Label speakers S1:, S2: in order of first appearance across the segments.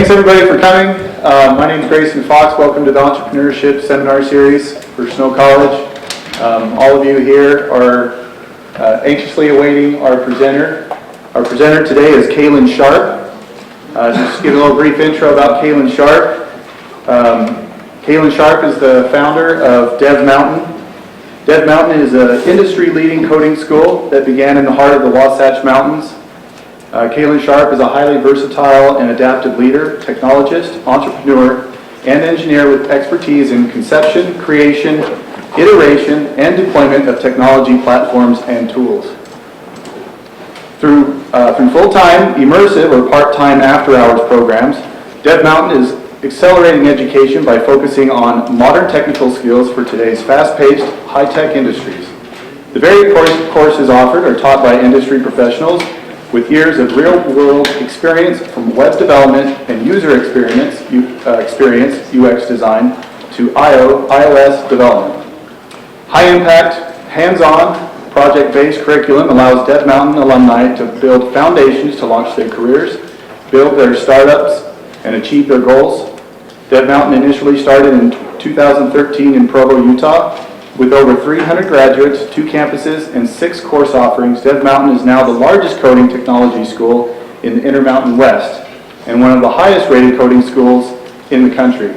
S1: Thanks everybody for coming. My name is Grayson Fox. Welcome to the Entrepreneurship Seminar Series for Snow College. All of you here are anxiously awaiting our presenter. Our presenter today is Cahlan Sharp. Just to give a little brief intro about Cahlan Sharp. Cahlan Sharp is the founder of DevMountain. DevMountain is an industry-leading coding school that began in the heart of the Wasatch Mountains. Cahlan Sharp is a highly versatile and adaptive leader, technologist, entrepreneur, and engineer with expertise in conception, creation, iteration, and deployment of technology platforms and tools. Through full-time, immersive, or part-time after-hours programs, DevMountain is accelerating education by focusing on modern technical skills for today's fast-paced, high-tech industries. The varied courses offered are taught by industry professionals with years of real-world experience from web development and user experience, UX design, to iOS development. High-impact, hands-on, project-based curriculum allows DevMountain alumni to build foundations to launch their careers, build their startups, and achieve their goals. DevMountain initially started in 2013 in Provo, Utah. With over 300 graduates, 2 campuses, and 6 course offerings, DevMountain is now the largest coding technology school in the Intermountain West and one of the highest rated coding schools in the country.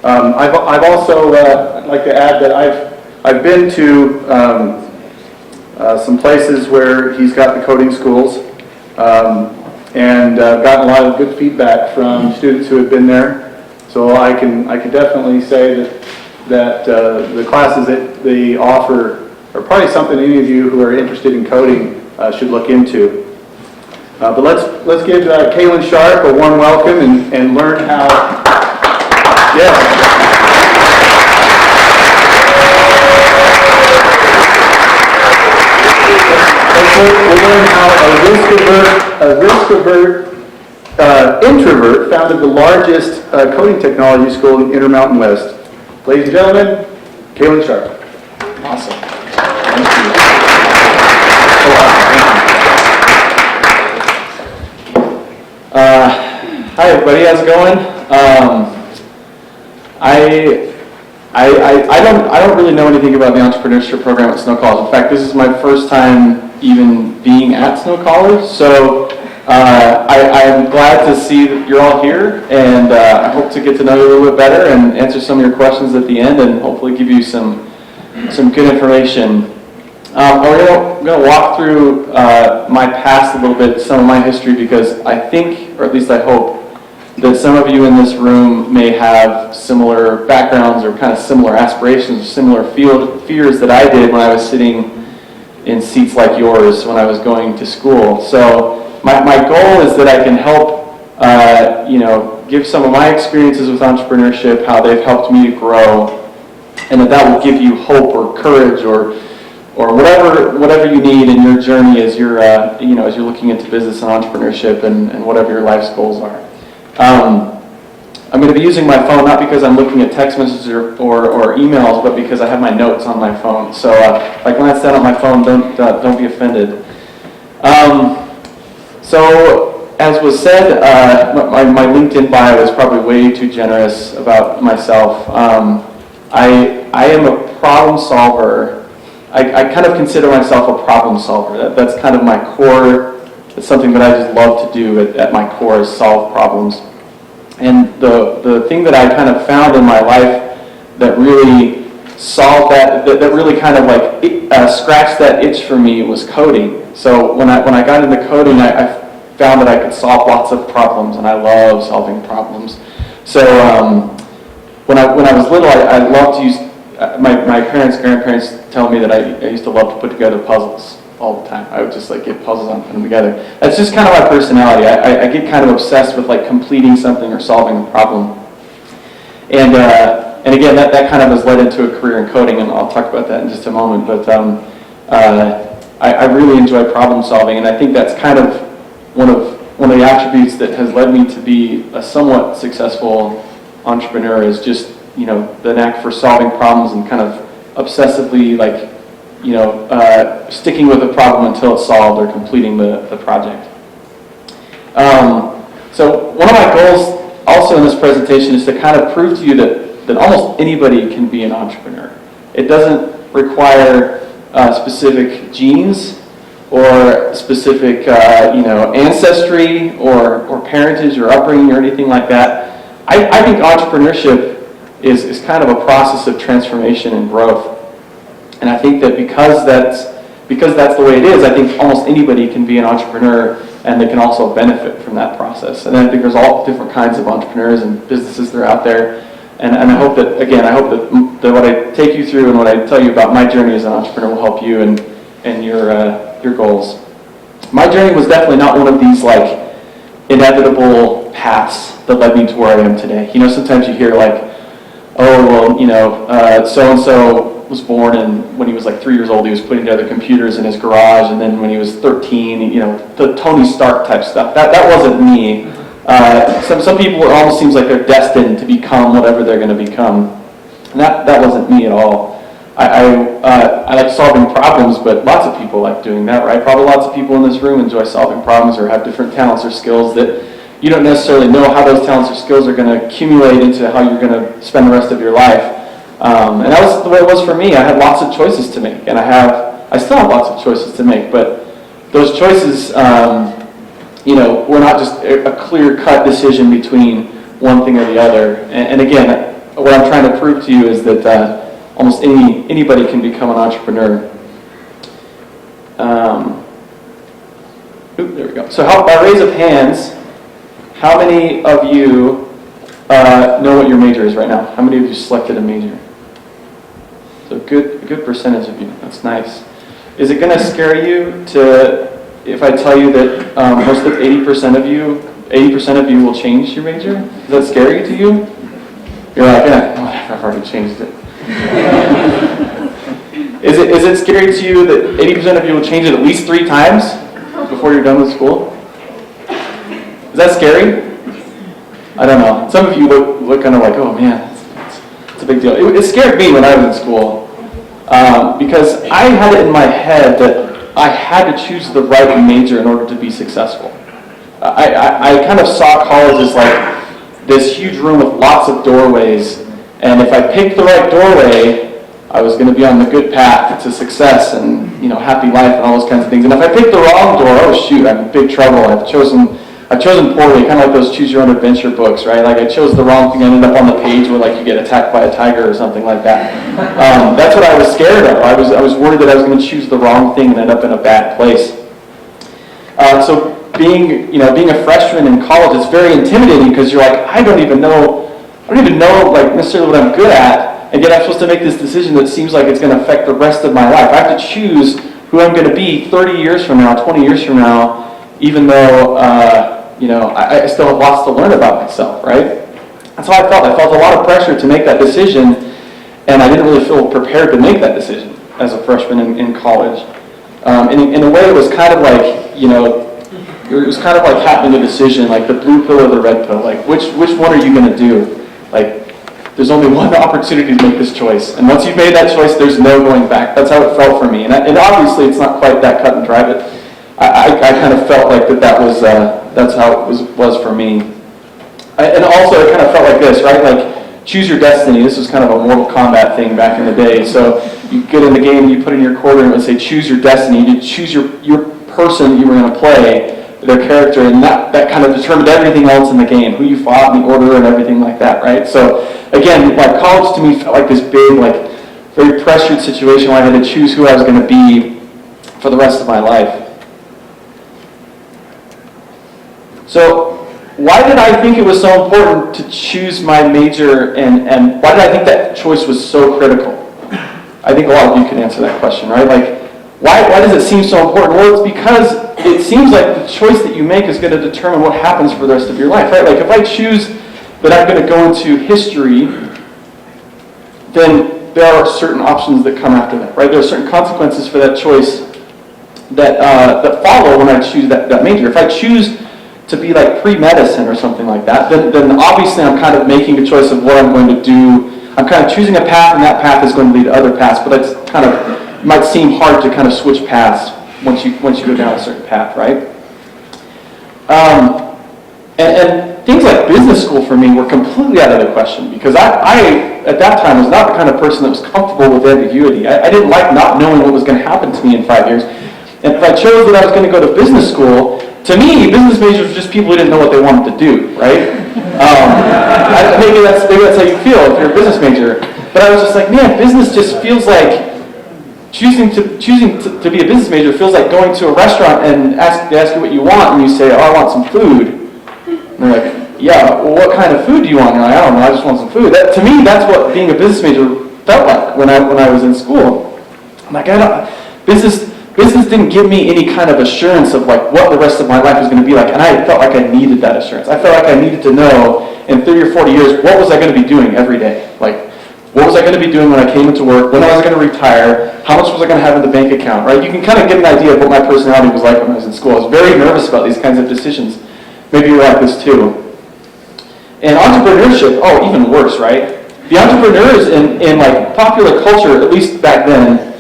S1: I've also, I'd like to add that I've been to some places where he's got the coding schools and gotten a lot of good feedback from students who have been there. So I can definitely say that the classes that they offer are probably something any of you who are interested in coding should look into. But let's give Cahlan Sharp a warm welcome and learn how. Yeah. We'll learn how a risk-avert introvert founded the largest coding technology school in Intermountain West. Ladies and gentlemen, Cahlan Sharp.
S2: Awesome.
S1: Thank you.
S2: Hi everybody, how's it going? I don't really know anything about the Entrepreneurship program at Snow College. In fact, this is my first time even being at Snow College, so I'm glad to see that you're all here, and I hope to get to know you a little bit better and answer some of your questions at the end and hopefully give you some good information. We're going to walk through my past a little bit, some of my history, because I think, or at least I hope, that some of you in this room may have similar backgrounds or kind of similar aspirations or similar fears that I did when I was sitting in seats like yours when I was going to school. So my goal is that I can help, give some of my experiences with entrepreneurship, how they've helped me to grow, and that will give you hope or courage or whatever you need in your journey as you're as you're looking into business and entrepreneurship and whatever your life's goals are. I'm going to be using my phone not because I'm looking at text messages or emails, but because I have my notes on my phone. So if I glance down at my phone, don't be offended. So, as was said, my LinkedIn bio is probably way too generous about myself. I am a problem solver. I kind of consider myself a problem solver. That's kind of my core. It's something that I just love to do at my core is solve problems. And the thing that I kind of found in my life that really solved that really kind of like scratched that itch for me was coding. So when I got into coding, I found that I could solve lots of problems, and I love solving problems. So when I was little, I loved to use, my grandparents tell me that I used to love to put together puzzles all the time. I would just like get puzzles and put them together. That's just kind of my personality. I get kind of obsessed with like completing something or solving a problem. And again, that kind of has led into a career in coding, and I'll talk about that in just a moment. But I really enjoy problem solving, and I think that's kind of one of the attributes that has led me to be a somewhat successful entrepreneur is just the knack for solving problems and kind of obsessively sticking with a problem until it's solved or completing the project. So one of my goals also in this presentation is to kind of prove to you that almost anybody can be an entrepreneur. It doesn't require specific genes or specific ancestry or parentage or upbringing or anything like that. I think entrepreneurship is kind of a process of transformation and growth. And I think that because that's the way it is, I think almost anybody can be an entrepreneur, and they can also benefit from that process. And I think there's all different kinds of entrepreneurs and businesses that are out there. And I hope that, again, that what I take you through and what I tell you about my journey as an entrepreneur will help you and your goals. My journey was definitely not one of these like inevitable paths that led me to where I am today. You know, sometimes you hear like, oh, well, so-and-so was born, and when he was like 3 years old, he was putting together computers in his garage, and then when he was 13, the Tony Stark type stuff. That wasn't me. Some people, it almost seems like they're destined to become whatever they're going to become. And that wasn't me at all. I like solving problems, but lots of people like doing that, right? Probably lots of people in this room enjoy solving problems or have different talents or skills that you don't necessarily know how those talents or skills are going to accumulate into how you're going to spend the rest of your life. And that was the way it was for me. I had lots of choices to make, and I still have lots of choices to make, but those choices, were not just a clear-cut decision between one thing or the other. And again, what I'm trying to prove to you is that almost anybody can become an entrepreneur. There we go. So by raise of hands, how many of you know what your major is right now? How many of you selected a major? So a good percentage of you. That's nice. Is it going to scare you if I tell you that most of 80% of you will change your major? Is that scary to you? You're like, yeah, I've already changed it. Is it scary to you that 80% of you will change it at least 3 times before you're done with school? Is that scary? I don't know. Some of you look kind of like, oh man, it's a big deal. It scared me when I was in school because I had it in my head that I had to choose the right major in order to be successful. I kind of saw college as like this huge room with lots of doorways, and if I picked the right doorway, I was going to be on the good path to success and happy life and all those kinds of things. And if I picked the wrong door, oh shoot, I'm in big trouble. I've chosen poorly, kind of like those choose your own adventure books, right? Like I chose the wrong thing, I ended up on the page where like you get attacked by a tiger or something like that. That's what I was scared of. I was worried that I was going to choose the wrong thing and end up in a bad place. So being a freshman in college, it's very intimidating because you're like, I don't even know like necessarily what I'm good at, and yet I'm supposed to make this decision that seems like it's going to affect the rest of my life. I have to choose who I'm going to be 30 years from now, 20 years from now, even though I still have lots to learn about myself, right? That's how I felt. I felt a lot of pressure to make that decision, and I didn't really feel prepared to make that decision as a freshman in college. In a way, it was kind of like, it was kind of like having a decision, like the blue pill or the red pill. Like, which one are you going to do? Like, there's only one opportunity to make this choice, and once you've made that choice, there's no going back. That's how it felt for me, and obviously, it's not quite that cut and dry, but I kind of felt like that was that's how it was for me. And also, it kind of felt like this, right? Like, choose your destiny. This was kind of a Mortal Kombat thing back in the day. So you get in the game, you put in your quarter, and it would say, choose your destiny. You choose your person that you were going to play, their character, and that kind of determined everything else in the game, who you fought, and the order, and everything like that, right? So again, like college to me felt like this big, like very pressured situation where I had to choose who I was going to be for the rest of my life. So why did I think it was so important to choose my major, and why did I think that choice was so critical? I think a lot of you can answer that question, right? Like, why does it seem so important? Well, it's because it seems like the choice that you make is going to determine what happens for the rest of your life, right? Like, if I choose that I'm going to go into history, then there are certain options that come after that, right? There are certain consequences for that choice that follow when I choose that major. If I choose to be like pre-medicine or something like that, then obviously I'm kind of making a choice of what I'm going to do. I'm kind of choosing a path, and that path is going to lead to other paths, but that's kind of, it might seem hard to kind of switch paths once you go down a certain path, right? And things like business school for me were completely out of the question because I at that time, was not the kind of person that was comfortable with ambiguity. I didn't like not knowing what was going to happen to me in 5 years. And if I chose that I was going to go to business school, to me, business majors were just people who didn't know what they wanted to do, right? Maybe that's how you feel if you're a business major. But I was just like, man, business just feels like, choosing to be a business major feels like going to a restaurant and they ask you what you want, and you say, oh, I want some food. And they're like, yeah, well, what kind of food do you want? And you're like, I don't know, I just want some food. To me, that's what being a business major felt like when I was in school. I'm like, business didn't give me any kind of assurance of like what the rest of my life was going to be like, and I felt like I needed that assurance. I felt like I needed to know in 30 or 40 years, what was I going to be doing every day? Like, what was I going to be doing when I came into work? When I was going to retire? How much was I going to have in the bank account, right? You can kind of get an idea of what my personality was like when I was in school. I was very nervous about these kinds of decisions. Maybe you're like this too. And entrepreneurship, oh, even worse, right? The entrepreneurs in like popular culture, at least back then,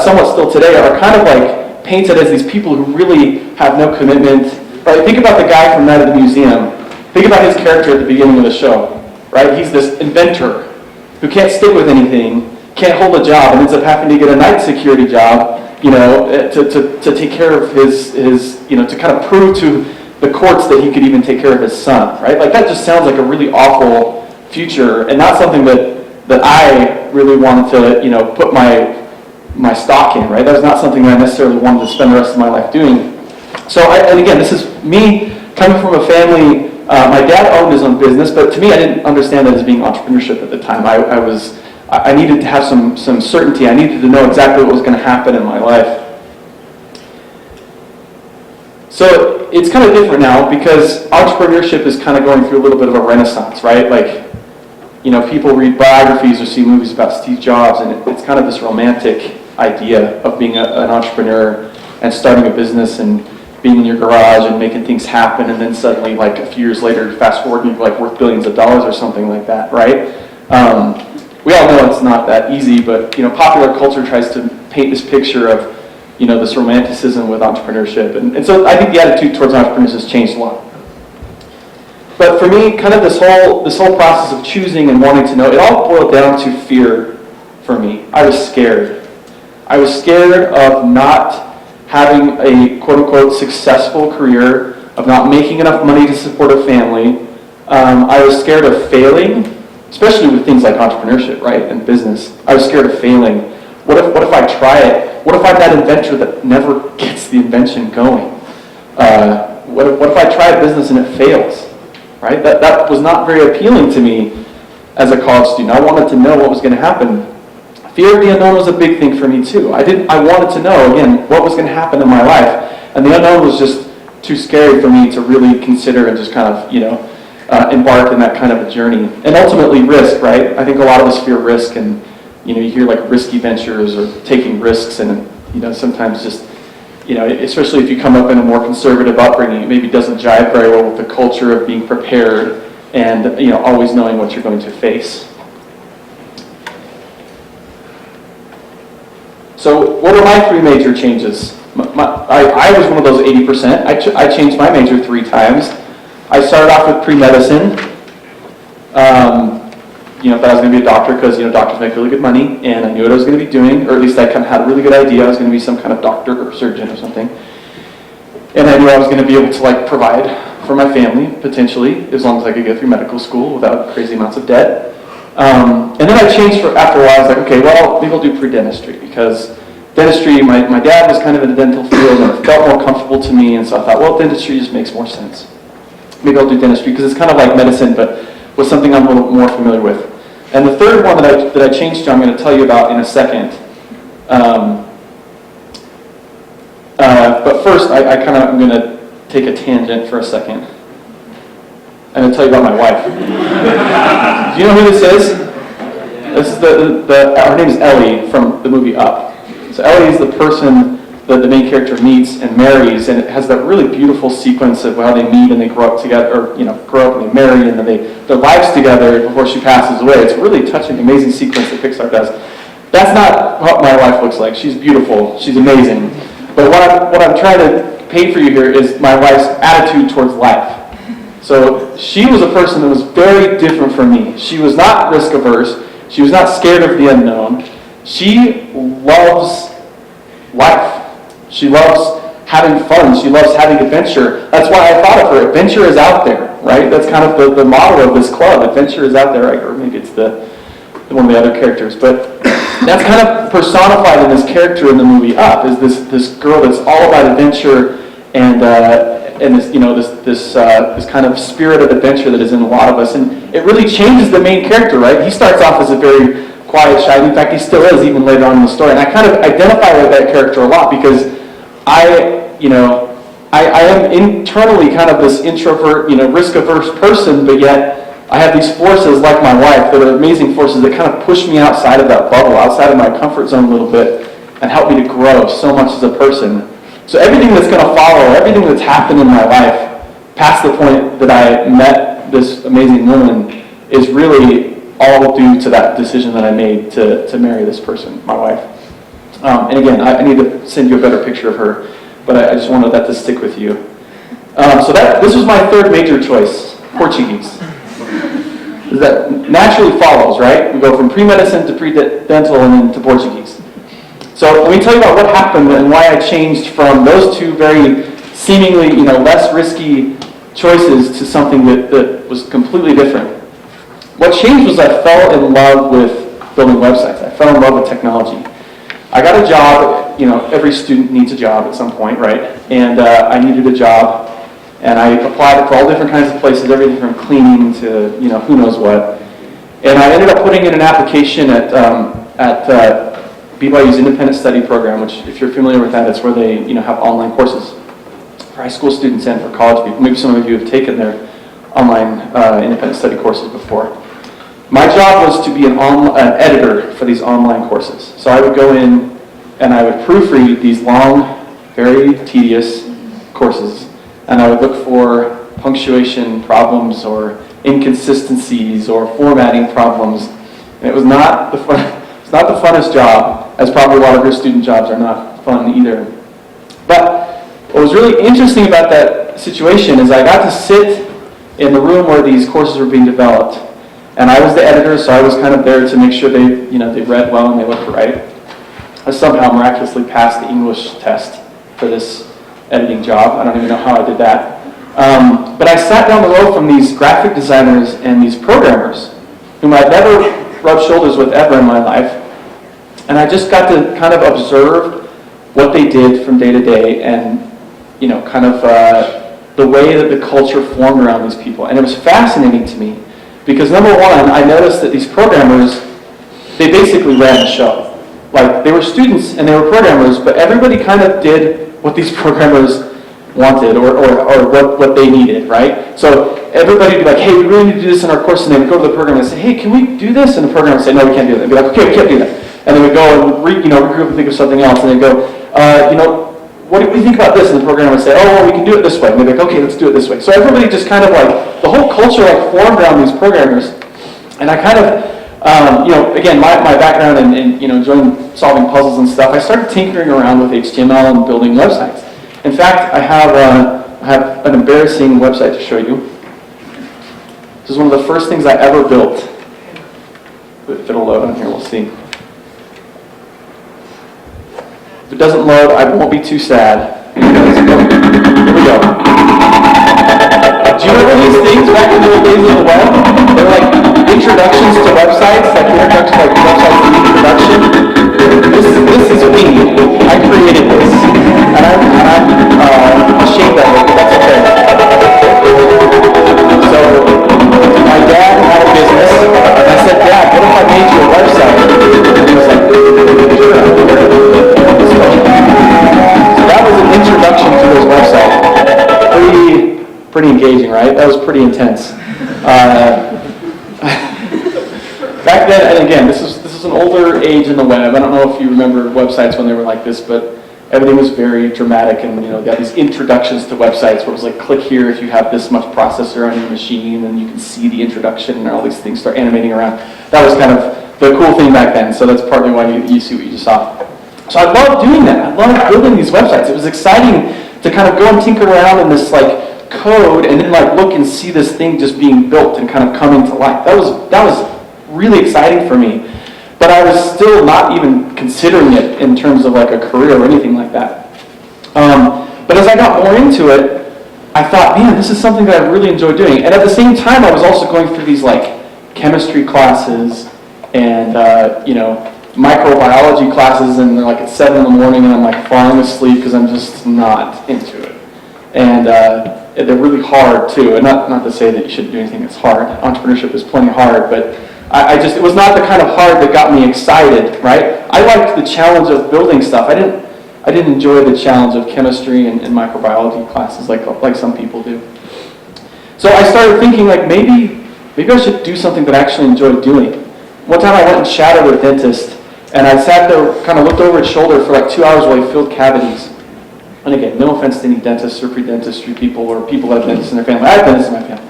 S2: somewhat still today, are kind of like painted as these people who really have no commitment. Right? Think about the guy from Night at the Museum. Think about his character at the beginning of the show. Right? He's this inventor who can't stick with anything, can't hold a job, and ends up having to get a night security job, to take care of his to kind of prove to the courts that he could even take care of his son, right? Like that just sounds like a really awful future, and not something that I really wanted to, put my stock in, right? That was not something that I necessarily wanted to spend the rest of my life doing. So, and again, this is me coming from a family. My dad owned his own business, but to me, I didn't understand that as being entrepreneurship at the time. I needed to have some certainty. I needed to know exactly what was going to happen in my life. So it's kind of different now because entrepreneurship is kind of going through a little bit of a renaissance, right? Like, people read biographies or see movies about Steve Jobs, and it's kind of this romantic idea of being an entrepreneur and starting a business and being in your garage and making things happen, and then suddenly, like a few years later, fast forward, you're like worth billions of dollars or something like that, right? We all know it's not that easy, but popular culture tries to paint this picture of this romanticism with entrepreneurship, and so I think the attitude towards entrepreneurs has changed a lot. But for me, kind of this whole process of choosing and wanting to know, it all boiled down to fear for me. I was scared. I was scared of not having a quote-unquote successful career, of not making enough money to support a family. I was scared of failing, especially with things like entrepreneurship, right, and business. I was scared of failing. What if I try it? What if I'm that inventor that never gets the invention going? What if I try a business and it fails? Right? That was not very appealing to me as a college student. I wanted to know what was going to happen. Fear of the unknown was a big thing for me too. I wanted to know, again, what was going to happen in my life. And the unknown was just too scary for me to really consider and just kind of, embark in that kind of a journey. And ultimately risk, right? I think a lot of us fear risk, and you hear like risky ventures or taking risks, and sometimes just especially if you come up in a more conservative upbringing, it maybe doesn't jive very well with the culture of being prepared and always knowing what you're going to face. So what were my 3 major changes? I was one of those 80%. I changed my major 3 times. I started off with pre-medicine. Thought I was going to be a doctor because doctors make really good money, and I knew what I was going to be doing, or at least I kind of had a really good idea. I was going to be some kind of doctor or surgeon or something, and I knew I was going to be able to provide for my family potentially, as long as I could get through medical school without crazy amounts of debt. And then I changed after a while. I was like, okay, well, maybe I'll do pre-dentistry, because dentistry, my dad was kind of in the dental field, and it felt more comfortable to me, and so I thought, well, dentistry just makes more sense. Maybe I'll do dentistry, because it's kind of like medicine, but with something I'm a little more familiar with. And the third one that I changed to, I'm going to tell you about in a second. But first, I'm going to take a tangent for a second. I'm going to tell you about my wife. Do you know who this is? This is her name is Ellie from the movie Up. So Ellie is the person that the main character meets and marries, and it has that really beautiful sequence of how they meet and they grow up together, or grow up and they marry, and then their lives together before she passes away. It's a really touching, amazing sequence that Pixar does. That's not what my wife looks like. She's beautiful. She's amazing. But what I'm trying to paint for you here is my wife's attitude towards life. So she was a person that was very different from me. She was not risk averse. She was not scared of the unknown. She loves life. She loves having fun. She loves having adventure. That's why I thought of her. Adventure is out there, right? That's kind of the motto of this club. Adventure is out there, right? Or maybe it's one of the other characters. But that's kind of personified in this character in the movie Up, is this girl that's all about adventure and this kind of spirit of adventure that is in a lot of us. And it really changes the main character, right? He starts off as a very quiet, shy. In fact, he still is even later on in the story. And I kind of identify with that character a lot because I am internally kind of this introvert, risk-averse person, but yet I have these forces like my wife that are amazing forces that kind of push me outside of that bubble, outside of my comfort zone a little bit, and help me to grow so much as a person. So everything that's going to follow, everything that's happened in my life, past the point that I met this amazing woman, is really all due to that decision that I made to marry this person, my wife. And again, I need to send you a better picture of her, but I just wanted that to stick with you. So this was my third major choice, Portuguese. That naturally follows, right? We go from pre-medicine to pre-dental and then to Portuguese. So let me tell you about what happened and why I changed from those two very seemingly less risky choices to something that was completely different. What changed was I fell in love with building websites. I fell in love with technology. I got a job, every student needs a job at some point, right? And I needed a job, and I applied for all different kinds of places, everything from cleaning to, who knows what. And I ended up putting in an application at BYU's independent study program, which, if you're familiar with that, it's where they, have online courses for high school students and for college people. Maybe some of you have taken their online independent study courses before. My job was to be an editor for these online courses. So I would go in and I would proofread these long, very tedious courses, and I would look for punctuation problems or inconsistencies or formatting problems. And it was not the funnest job, as probably a lot of your student jobs are not fun either. But what was really interesting about that situation is I got to sit in the room where these courses were being developed. And I was the editor, so I was kind of there to make sure they read well and they looked right. I somehow miraculously passed the English test for this editing job. I don't even know how I did that. But I sat down the row from these graphic designers and these programmers whom I'd never rubbed shoulders with ever in my life. And I just got to kind of observe what they did from day to day and, the way that the culture formed around these people. And it was fascinating to me. Because number one, I noticed that these programmers, they basically ran the show. Like, they were students and they were programmers, but everybody kind of did what these programmers wanted or what they needed, right? So everybody would be like, hey, we really need to do this in our course, and they would go to the program and say, hey, can we do this? And the program would say, no, we can't do that. They'd be like, okay, we can't do that. And they would go and regroup and think of something else, and they'd go, what do you think about this? And the program would say, oh, well, we can do it this way. And they'd be like, okay, let's do it this way. So everybody just kind of the whole culture formed around these programmers. And I kind of, again, my background in enjoying solving puzzles and stuff, I started tinkering around with HTML and building websites. In fact, I have an embarrassing website to show you. This is one of the first things I ever built. If it'll load on here, we'll see. If it doesn't load, I won't be too sad. Here we go. Do you remember these things back in the old days of the web? They were like introductions to websites, like introduction, like websites to introduction. This is me. I created this, and I'm ashamed of it, but that's okay. So my dad had a business, and I said, Dad, what if I made you a website? And he was like, sure. So that was an introduction to this website. Pretty engaging, right? That was pretty intense. Back then, and again, this is an older age in the web. I don't know if you remember websites when they were like this, but everything was very dramatic, and they got these introductions to websites where it was like, click here if you have this much processor on your machine, and you can see the introduction, and all these things start animating around. That was kind of the cool thing back then, so that's partly why you see what you just saw. So I loved doing that. I loved building these websites. It was exciting to kind of go and tinker around in this code and then like look and see this thing just being built and kind of coming to life. That was really exciting for me. But I was still not even considering it in terms of like a career or anything like that. But as I got more into it, I thought, man, this is something that I really enjoy doing. And at the same time, I was also going through these like chemistry classes and microbiology classes, and they're like at 7 in the morning, and I'm like falling asleep because I'm just not into it. And they're really hard too. And not to say that you shouldn't do anything that's hard. Entrepreneurship is plenty hard, but it was not the kind of hard that got me excited, right? I liked the challenge of building stuff. I didn't enjoy the challenge of chemistry and microbiology classes like some people do. So I started thinking like maybe I should do something that I actually enjoy doing. One time I went and chatted with a dentist, and I sat there, kind of looked over his shoulder for like 2 hours while he filled cavities. And again, no offense to any dentists or pre-dentistry people or people that have dentists in their family. I have dentists in my family.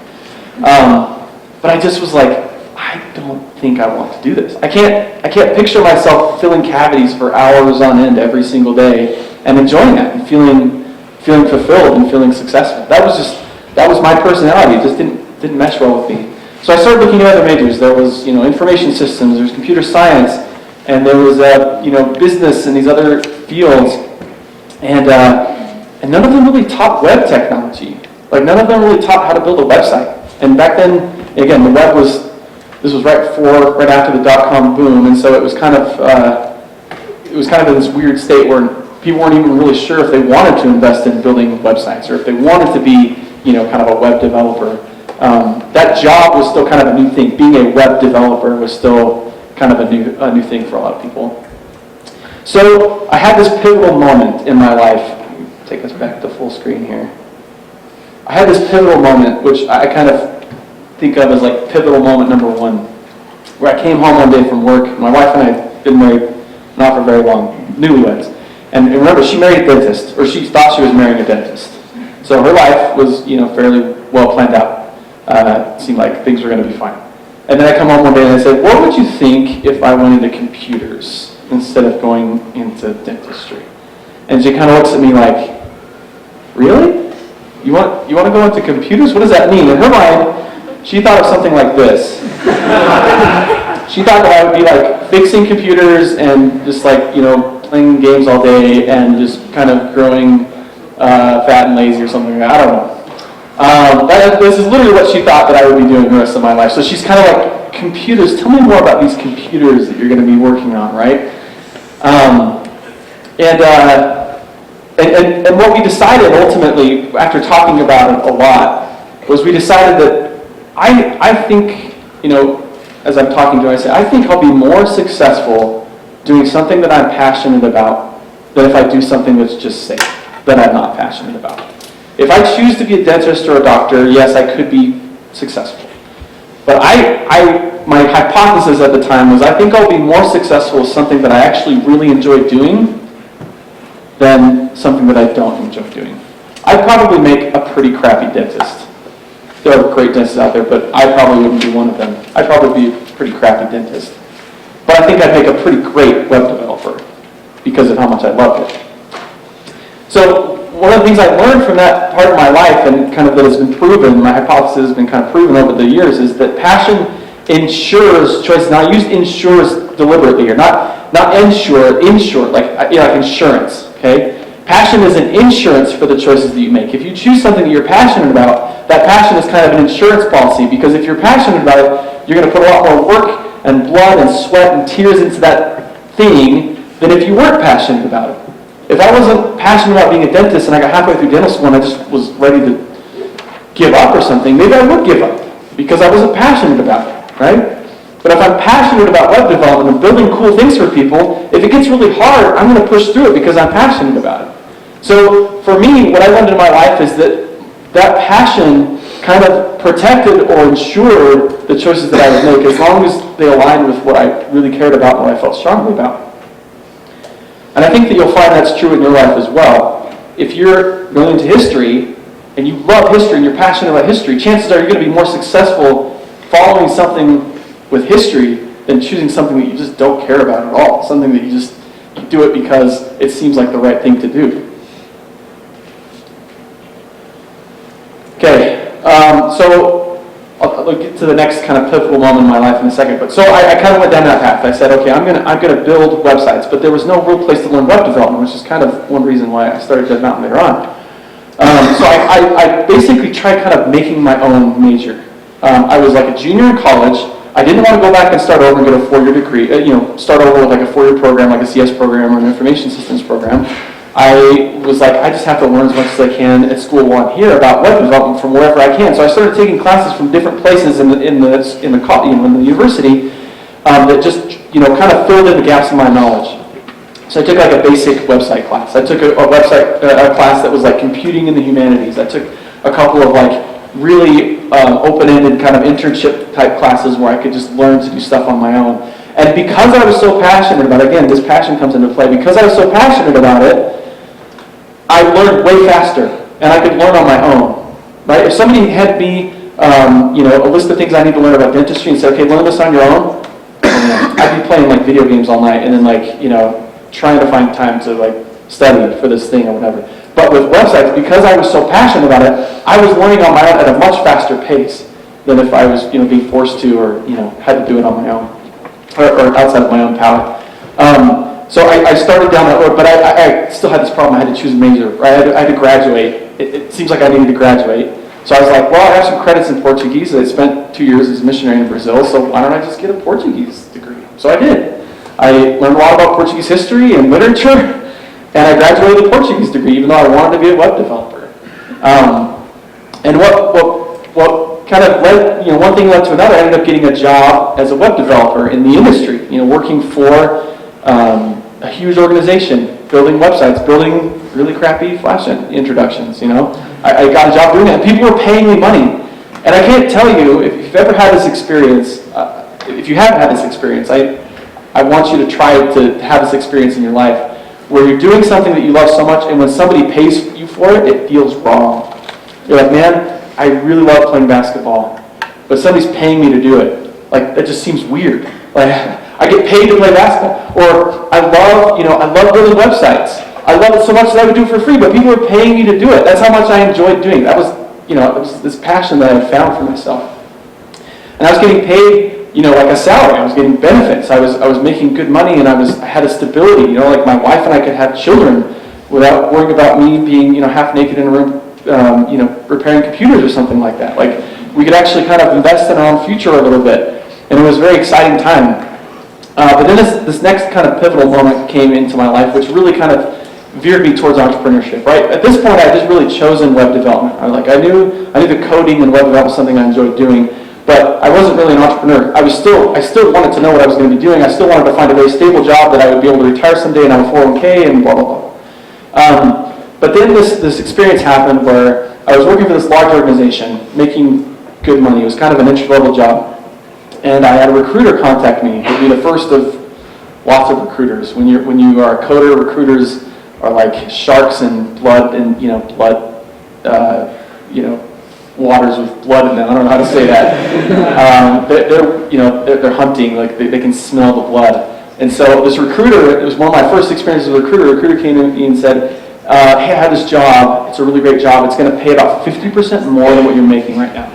S2: But I just was like, I don't think I want to do this. I can't picture myself filling cavities for hours on end every single day and enjoying that and feeling fulfilled and feeling successful. That was my personality. It just didn't mesh well with me. So I started looking at other majors. There was information systems, there was computer science, and there was business and these other fields, and none of them really taught web technology. Like none of them really taught how to build a website. And back then, again, the web was. This was right after the dot-com boom, and so it was kind of in this weird state where people weren't even really sure if they wanted to invest in building websites or if they wanted to be, kind of a web developer. That job was still kind of a new thing. Being a web developer was still kind of a new thing for a lot of people. So I had this pivotal moment in my life. Let me take us back to full screen here. I had this pivotal moment, which I kind of think of as like pivotal moment number 1, where I came home one day from work. My wife and I had been married not for very long, newlyweds. And remember, she married a dentist, or she thought she was marrying a dentist. So her life was, fairly well planned out. It seemed like things were going to be fine. And then I come home one day and I said, what would you think if I went into computers instead of going into dentistry? And she kind of looks at me like, really? You want to go into computers? What does that mean? In her mind, she thought of something like this. She thought that I would be like fixing computers and just like, playing games all day and just kind of growing fat and lazy or something like that. I don't know. This is literally what she thought that I would be doing the rest of my life. So she's kind of like, computers, tell me more about these computers that you're going to be working on, right? And what we decided ultimately, after talking about it a lot, was we decided that I think, as I'm talking to her, I say, I think I'll be more successful doing something that I'm passionate about than if I do something that's just safe, that I'm not passionate about. If I choose to be a dentist or a doctor, yes, I could be successful. But my hypothesis at the time was I think I'll be more successful with something that I actually really enjoy doing than something that I don't enjoy doing. I'd probably make a pretty crappy dentist. There are great dentists out there, but I probably wouldn't be one of them. I'd probably be a pretty crappy dentist. But I think I'd make a pretty great web developer because of how much I loved it. So one of the things I learned from that part of my life, and kind of that has been proven, my hypothesis has been kind of proven over the years, is that passion ensures choice. Now I use ensures deliberately here, not ensure, like insurance, okay? Passion is an insurance for the choices that you make. If you choose something that you're passionate about, that passion is kind of an insurance policy, because if you're passionate about it, you're going to put a lot more work and blood and sweat and tears into that thing than if you weren't passionate about it. If I wasn't passionate about being a dentist and I got halfway through dental school and I just was ready to give up or something, maybe I would give up because I wasn't passionate about it, right? But if I'm passionate about web development and building cool things for people, if it gets really hard, I'm going to push through it because I'm passionate about it. So for me, what I learned in my life is that passion kind of protected or ensured the choices that I would make as long as they aligned with what I really cared about and what I felt strongly about. And I think that you'll find that's true in your life as well. If you're going into history and you love history and you're passionate about history, chances are you're going to be more successful following something with history than choosing something that you just don't care about at all, something that you just do it because it seems like the right thing to do. Okay, so I'll get to the next kind of pivotal moment in my life in a second. But so I kind of went down that path. I said, okay, I'm gonna build websites, but there was no real place to learn web development, which is kind of one reason why I started DevMountain later on. So I basically tried kind of making my own major. I was like a junior in college. I didn't want to go back and start over and get a 4-year degree, start over with like a 4-year program, like a CS program or an information systems program. I was like, I just have to learn as much as I can at school while I'm here about web development from wherever I can. So I started taking classes from different places in the university that just kind of filled in the gaps in my knowledge. So I took like a basic website class. I took a class that was like computing in the humanities. I took a couple of like really open-ended kind of internship type classes where I could just learn to do stuff on my own. And because I was so passionate about it, again, this passion comes into play, because I was so passionate about it, I learned way faster, and I could learn on my own, right? If somebody had me, a list of things I need to learn about dentistry and said, okay, learn this on your own, I'd be playing like video games all night and then trying to find time to like study for this thing or whatever. But with websites, because I was so passionate about it, I was learning on my own at a much faster pace than if I was being forced to or had to do it on my own or outside of my own palette. So I started down that road, but I still had this problem. I had to choose a major. Right? I had to graduate. It seems like I needed to graduate. So I was like, well, I have some credits in Portuguese. I spent 2 years as a missionary in Brazil, so why don't I just get a Portuguese degree? So I did. I learned a lot about Portuguese history and literature, and I graduated with a Portuguese degree, even though I wanted to be a web developer. And what kind of led, one thing led to another. I ended up getting a job as a web developer in the industry, working for a huge organization, building websites, building really crappy Flash introductions, I got a job doing that, and people were paying me money. And I can't tell you, if you've ever had this experience, if you haven't had this experience, I want you to try to have this experience in your life, where you're doing something that you love so much, and when somebody pays you for it, it feels wrong. You're like, man, I really love playing basketball, but somebody's paying me to do it. Like, that just seems weird. Like, I get paid to play basketball. Or I love building websites. I love it so much that I would do it for free, but people are paying me to do it. That's how much I enjoyed doing it. That was, it was this passion that I found for myself. And I was getting paid, like a salary. I was getting benefits. I was making good money, and I had a stability. Like my wife and I could have children without worrying about me being, half naked in a room, repairing computers or something like that. Like, we could actually kind of invest in our own future a little bit. And it was a very exciting time. But then this next kind of pivotal moment came into my life, which really kind of veered me towards entrepreneurship, right? At this point, I had just really chosen web development. I knew the coding and web development was something I enjoyed doing, but I wasn't really an entrepreneur. I still wanted to know what I was going to be doing. I still wanted to find a very stable job that I would be able to retire someday and have a 401k and blah, blah, blah. But then this experience happened where I was working for this large organization, making good money. It was kind of an entry-level job. And I had a recruiter contact me. It would be the first of lots of recruiters. When you are a coder, recruiters are like sharks in blood and waters with blood in them. I don't know how to say that. They're hunting. Like they can smell the blood. And so this recruiter, it was one of my first experiences with a recruiter. A recruiter came to me and said, "Hey, I have this job. It's a really great job. It's going to pay about 50% more than what you're making right now."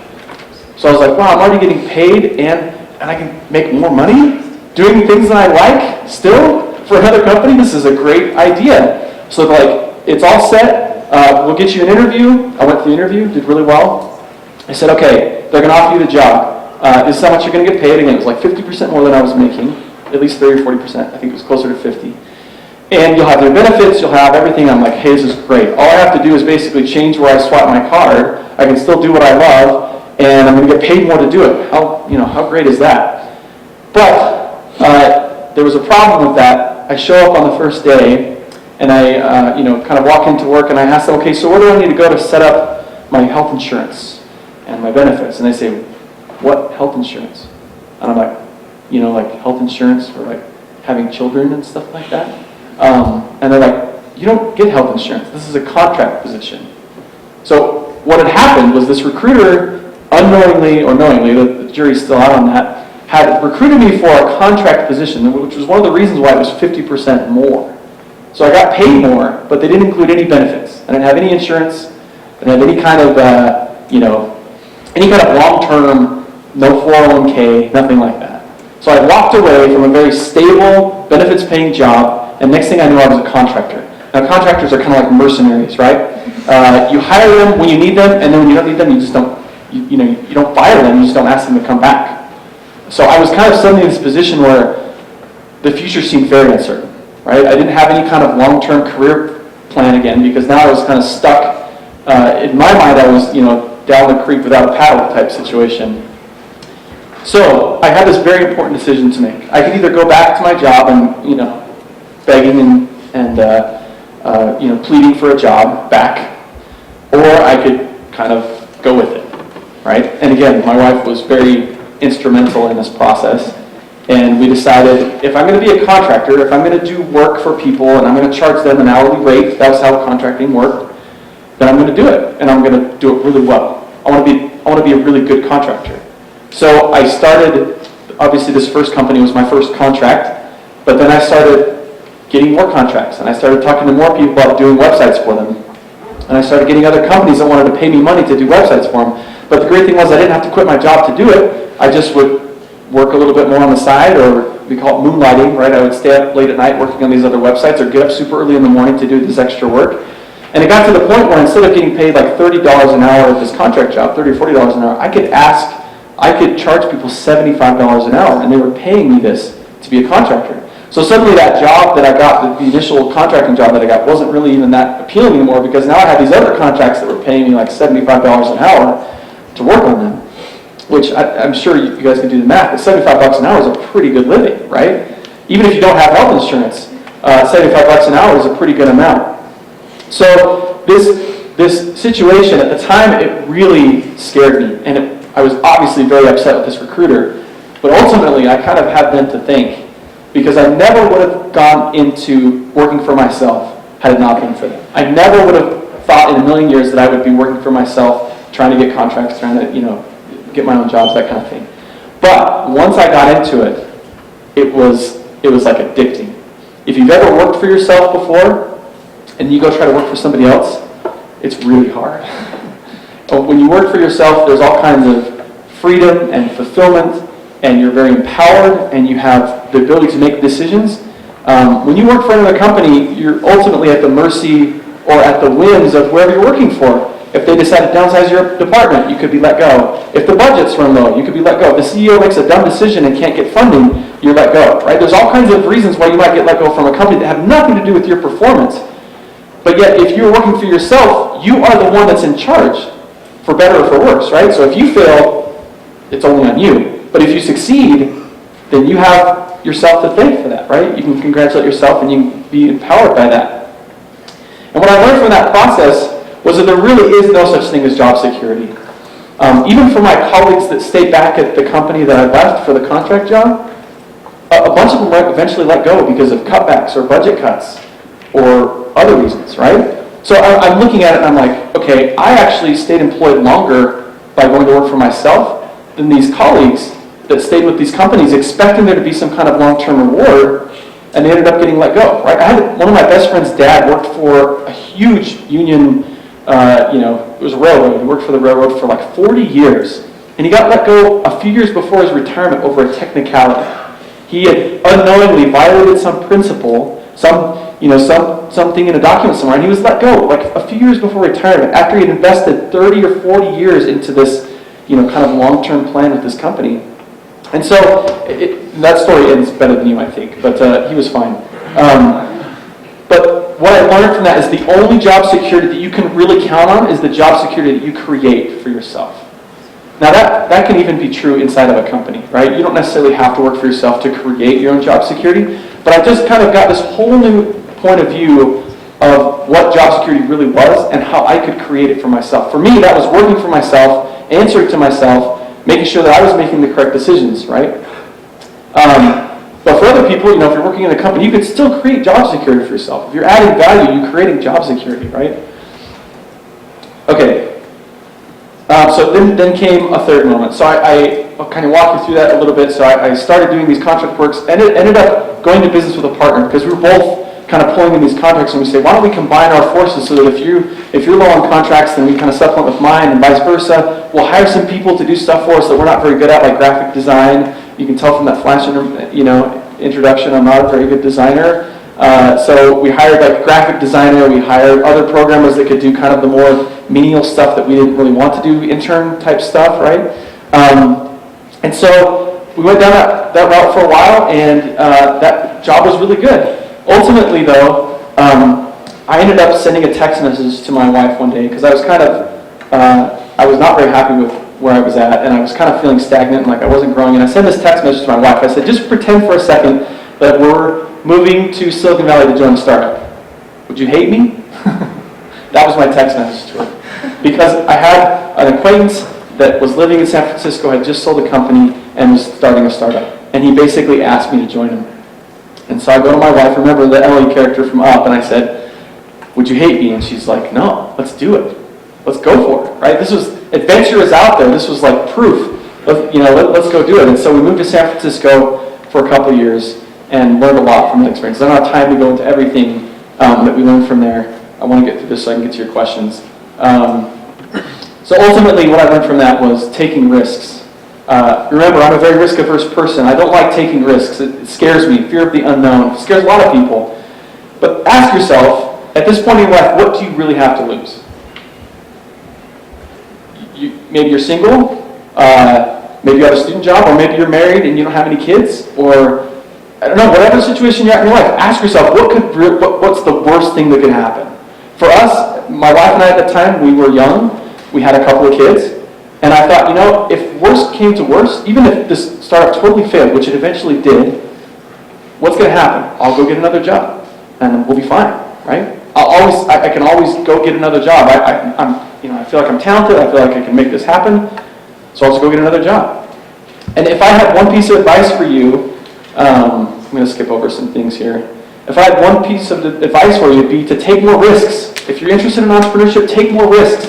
S2: So I was like, wow, I'm already getting paid and I can make more money doing things that I like still for another company? This is a great idea. So like, it's all set. We'll get you an interview. I went to the interview, did really well. I said, okay, they're going to offer you the job. This is how much you're going to get paid. Again, it was like 50% more than I was making, at least 30 or 40%. I think it was closer to 50. And you'll have their benefits, you'll have everything. I'm like, hey, this is great. All I have to do is basically change where I swipe my card. I can still do what I love. And I'm going to get paid more to do it. How great is that? But there was a problem with that. I show up on the first day, and I kind of walk into work, and I ask them, okay, so where do I need to go to set up my health insurance and my benefits? And they say, what health insurance? And I'm like, like health insurance for like having children and stuff like that. And they're like, you don't get health insurance. This is a contract position. So what had happened was this recruiter, unknowingly or knowingly, the jury's still out on that, had recruited me for a contract position, which was one of the reasons why it was 50% more. So I got paid more, but they didn't include any benefits. I didn't have any insurance. I didn't have any kind of any kind of long-term, no 401k, nothing like that. So I walked away from a very stable, benefits-paying job, and next thing I knew, I was a contractor. Now, contractors are kind of like mercenaries, right? You hire them when you need them, and then when you don't need them, you just don't, you don't fire them, you just don't ask them to come back. So I was kind of suddenly in this position where the future seemed very uncertain, right? I didn't have any kind of long-term career plan again, because now I was kind of stuck. In my mind, I was, down the creek without a paddle type situation. So I had this very important decision to make. I could either go back to my job and, begging and pleading for a job back, or I could kind of go with it, right? And again, my wife was very instrumental in this process, and we decided if I'm going to be a contractor, if I'm going to do work for people and I'm going to charge them an hourly rate, that's how contracting worked, then I'm going to do it, and I'm going to do it really well. I want to be a really good contractor. So I started, obviously this first company was my first contract, but then I started getting more contracts, and I started talking to more people about doing websites for them. And I started getting other companies that wanted to pay me money to do websites for them. But the great thing was I didn't have to quit my job to do it. I just would work a little bit more on the side, or we call it moonlighting, right? I would stay up late at night working on these other websites, or get up super early in the morning to do this extra work. And it got to the point where instead of getting paid like $30 an hour at this contract job, $30 or $40 an hour, I could charge people $75 an hour, and they were paying me this to be a contractor. So suddenly that job that I got, the initial contracting job that I got, wasn't really even that appealing anymore, because now I had these other contracts that were paying me like $75 an hour to work on them, which I'm sure you guys can do the math, but $75 an hour is a pretty good living, right? Even if you don't have health insurance, $75 an hour is a pretty good amount. So this situation, at the time, it really scared me, and I was obviously very upset with this recruiter, but ultimately I kind of had them to thank, because I never would have gone into working for myself had it not been for them. I never would have thought in a million years that I would be working for myself, trying to get contracts, trying to, get my own jobs, that kind of thing. But once I got into it, it was like addicting. If you've ever worked for yourself before, and you go try to work for somebody else, it's really hard. But when you work for yourself, there's all kinds of freedom and fulfillment, and you're very empowered, and you have the ability to make decisions. When you work for another company, you're ultimately at the mercy or at the whims of whoever you're working for. If they decide to downsize your department, you could be let go. If the budgets run low, you could be let go. If the CEO makes a dumb decision and can't get funding, you're let go, right? There's all kinds of reasons why you might get let go from a company that have nothing to do with your performance. But yet, if you're working for yourself, you are the one that's in charge, for better or for worse, right? So if you fail, it's only on you. But if you succeed, then you have yourself to thank for that, right? You can congratulate yourself and you can be empowered by that. And what I learned from that process was that there really is no such thing as job security. Even for my colleagues that stayed back at the company that I left for the contract job, a bunch of them were eventually let go because of cutbacks or budget cuts or other reasons, right? So I'm looking at it and I'm like, okay, I actually stayed employed longer by going to work for myself than these colleagues that stayed with these companies expecting there to be some kind of long-term reward, and they ended up getting let go, right? I had one of my best friend's dad worked for a huge union, it was a railroad. He worked for the railroad for like 40 years, and he got let go a few years before his retirement over a technicality. He had unknowingly violated some principle, something in a document somewhere, and he was let go like a few years before retirement after he had invested 30 or 40 years into this, kind of long-term plan with this company. And so that story ends better than you might think, but he was fine. But what I learned from that is the only job security that you can really count on is the job security that you create for yourself. Now that can even be true inside of a company, right? You don't necessarily have to work for yourself to create your own job security, but I just kind of got this whole new point of view of what job security really was and how I could create it for myself. For me, that was working for myself, answering to myself, making sure that I was making the correct decisions, right? But for other people, if you're working in a company, you could still create job security for yourself. If you're adding value, you're creating job security, right? Okay. So then came a third moment. So I'll kind of walk you through that a little bit. So I started doing these contract works and it ended up going to business with a partner because we were both kind of pulling in these contracts, and we say, why don't we combine our forces so that if you're low on contracts, then we kind of supplement with mine, and vice versa. We'll hire some people to do stuff for us that we're not very good at, like graphic design. You can tell from that flash, introduction, I'm not a very good designer. So we hired like a graphic designer, we hired other programmers that could do kind of the more menial stuff that we didn't really want to do, intern type stuff, right? And so we went down that route for a while, and that job was really good. Ultimately though, I ended up sending a text message to my wife one day, because I was I was not very happy with where I was at, and I was kind of feeling stagnant and like I wasn't growing, and I sent this text message to my wife. I said, just pretend for a second that we're moving to Silicon Valley to join a startup. Would you hate me? That was my text message to her. Because I had an acquaintance that was living in San Francisco, had just sold a company, and was starting a startup. And he basically asked me to join him. And so I go to my wife, remember the Ellie character from Up, and I said, would you hate me? And she's like, no, let's do it. Let's go for it, right? Adventure is out there. This was like proof. Let's go do it. And so we moved to San Francisco for a couple of years and learned a lot from that experience. I don't have time to go into everything that we learned from there. I want to get through this so I can get to your questions. So ultimately, what I learned from that was taking risks. Remember, I'm a very risk-averse person. I don't like taking risks. It scares me. Fear of the unknown. It scares a lot of people. But ask yourself, at this point in your life, what do you really have to lose? Maybe you're single, maybe you have a student job, or maybe you're married and you don't have any kids, or I don't know, whatever situation you're at in your life, ask yourself, what's the worst thing that could happen? For us, my wife and I at the time, we were young, we had a couple of kids, and I thought, if worst came to worst, even if this startup totally failed, which it eventually did, what's going to happen? I'll go get another job, and we'll be fine, right? I can always go get another job. I feel like I'm talented, I feel like I can make this happen, so I'll just go get another job. And if I had one piece of advice for you, I'm going to skip over some things here. If I had one piece of advice for you, it'd be to take more risks. If you're interested in entrepreneurship, take more risks.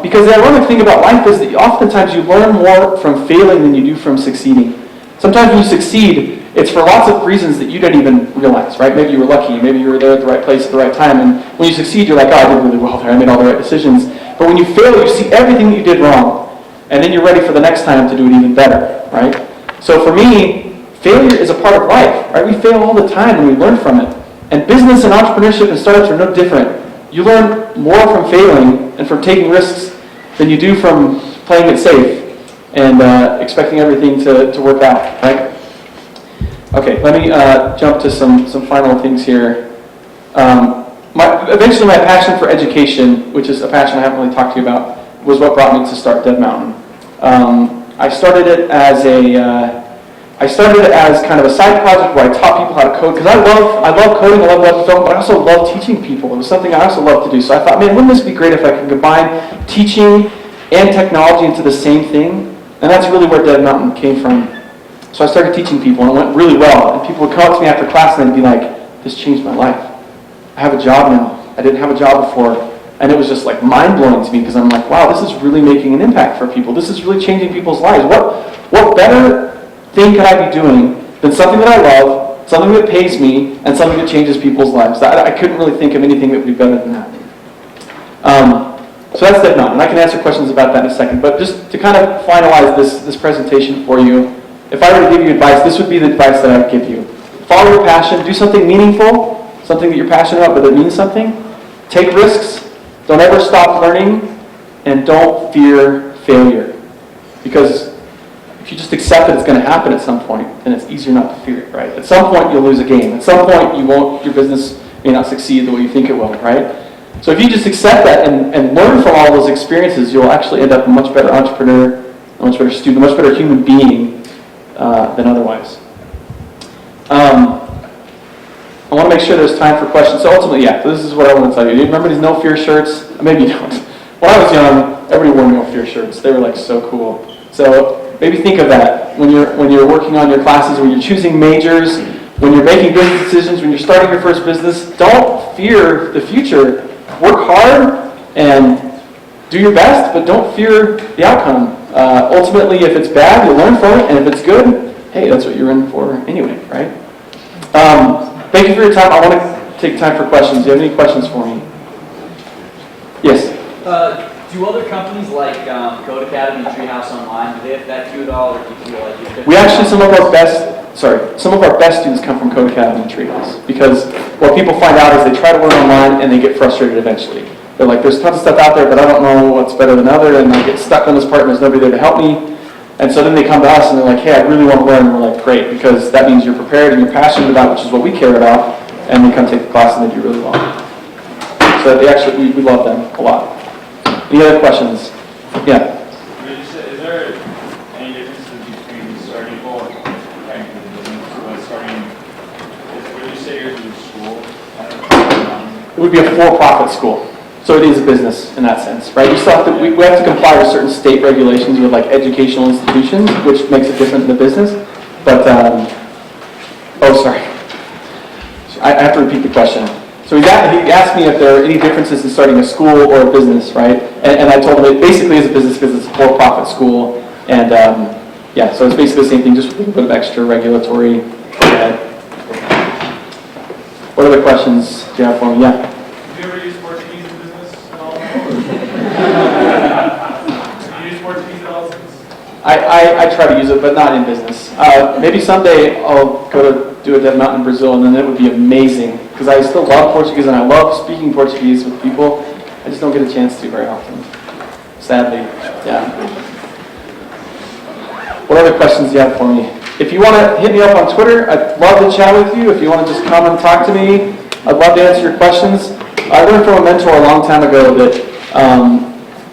S2: Because the ironic thing about life is that oftentimes you learn more from failing than you do from succeeding. Sometimes when you succeed, it's for lots of reasons that you didn't even realize, right? Maybe you were lucky, maybe you were there at the right place at the right time, and when you succeed, you're like, oh, I did really well there, I made all the right decisions. But when you fail, you see everything that you did wrong, and then you're ready for the next time to do it even better, right? So for me, failure is a part of life, right? We fail all the time and we learn from it. And business and entrepreneurship and startups are no different. You learn more from failing and from taking risks than you do from playing it safe and expecting everything to work out, right? Okay, let me jump to some final things here. Eventually my passion for education, which is a passion I haven't really talked to you about, was what brought me to start DevMountain. I started it as kind of a side project where I taught people how to code, because I love coding, I love web development, but I also love teaching people. It was something I also love to do. So I thought, man, wouldn't this be great if I could combine teaching and technology into the same thing? And that's really where DevMountain came from. So I started teaching people, and it went really well. And people would come up to me after class and they'd be like, this changed my life. I have a job now. I didn't have a job before. And it was just like mind-blowing to me, because I'm like, wow, this is really making an impact for people. This is really changing people's lives. What better thing could I be doing than something that I love, something that pays me, and something that changes people's lives? I couldn't really think of anything that would be better than that. So that's DevMountain, and I can answer questions about that in a second. But just to kind of finalize this presentation for you, if I were to give you advice, this would be the advice that I would give you. Follow your passion, do something meaningful, something that you're passionate about but that means something. Take risks, don't ever stop learning, and don't fear failure. Because if you just accept that it's going to happen at some point, then it's easier not to fear it, right? At some point you'll lose a game. At some point your business may not succeed the way you think it will, right? So if you just accept that and learn from all those experiences, you'll actually end up a much better entrepreneur, a much better student, a much better human being than otherwise. I want to make sure there's time for questions. So ultimately, yeah, this is what I want to tell you. Do you remember these no fear shirts? Maybe you don't. When I was young, everybody wore no fear shirts. They were like so cool. So maybe think of that when you're working on your classes, when you're choosing majors, when you're making business decisions, when you're starting your first business. Don't fear the future. Work hard and do your best, but don't fear the outcome. Ultimately, if it's bad, you'll learn from it, and if it's good, hey, that's what you're in for anyway, right? Thank you for your time. I want to take time for questions. Do you have any questions for me? Yes?
S3: Do other companies like Code Academy and Treehouse Online, do they affect you at all, or do you feel like you're
S2: We actually, some of our best students come from Code Academy and Treehouse, because what people find out is they try to learn online and they get frustrated eventually. They're like, there's tons of stuff out there, but I don't know what's better than other, and I get stuck on this part and there's nobody there to help me. And so then they come to us and they're like, hey, I really want to learn. And we're like, great, because that means you're prepared and you're passionate about, which is what we care about, and they come take the class and they do really well. So they actually, we love them a lot. Any other questions? Yeah.
S4: Is there any differences between starting or starting? Would you say yours is a school?
S2: It would be a for-profit school. So it is a business in that sense, right? You still have to, we have to comply with certain state regulations with like educational institutions, which makes it different than the business. But, oh, sorry. I have to repeat the question. So he asked me if there are any differences in starting a school or a business, right? And I told him it basically is a business because it's a for-profit school. And yeah, so it's basically the same thing, just with a little bit of extra regulatory overhead. What other questions do you have for me? Yeah?
S4: Have you ever used Portuguese in business at all? Have you used Portuguese at all since?
S2: I try to use it, but not in business. Maybe someday I'll go to do a DevMountain in Brazil, and then it would be amazing, because I still love Portuguese, and I love speaking Portuguese with people. I just don't get a chance to very often, sadly. Yeah. What other questions do you have for me? If you want to hit me up on Twitter, I'd love to chat with you. If you want to just come and talk to me, I'd love to answer your questions. I learned from a mentor a long time ago that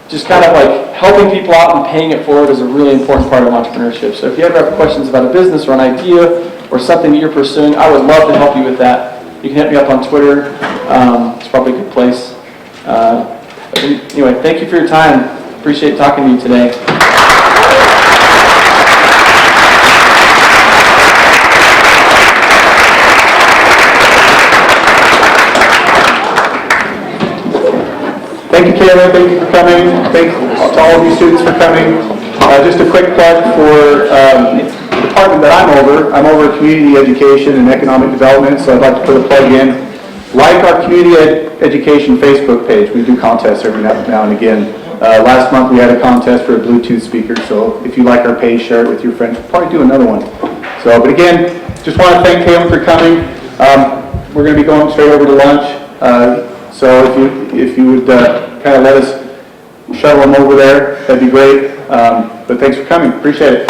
S2: just kind of like helping people out and paying it forward is a really important part of entrepreneurship. So if you ever have questions about a business or an idea or something that you're pursuing, I would love to help you with that. You can hit me up on Twitter. It's probably a good place. But anyway, thank you for your time. Appreciate talking to you today.
S1: Thank you, Cahlan. Thank you for coming. Thanks to all of you students for coming. Just a quick plug for the department that I'm over. I'm over community education and economic development, so I'd like to put a plug in. Like our community education Facebook page. We do contests every now and again. Last month we had a contest for a Bluetooth speaker, so if you like our page, share it with your friends. We'll probably do another one. So, but again, just want to thank Cahlan for coming. We're going to be going straight over to lunch. So if you would kind of let us shuttle them over there, that'd be great. But thanks for coming. Appreciate it.